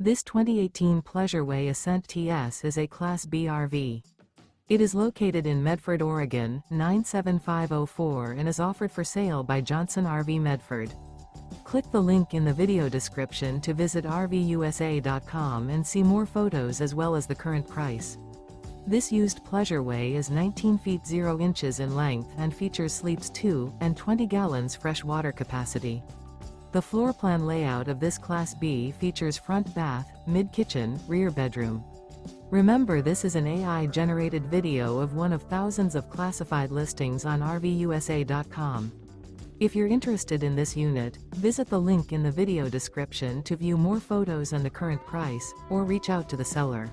This 2018 Pleasure-Way Ascent TS is a Class B RV. It is located in Medford, Oregon, 97504 and is offered for sale by Johnson RV Medford. Click the link in the video description to visit RVUSA.com and see more photos as well as the current price. This used Pleasure-Way is 19 feet 0 inches in length and features sleeps 2 and 20 gallons fresh water capacity. The floor plan layout of this Class B features front bath, mid-kitchen, rear bedroom. Remember, this is an AI-generated video of one of thousands of classified listings on RVUSA.com. If you're interested in this unit, visit the link in the video description to view more photos and the current price, or reach out to the seller.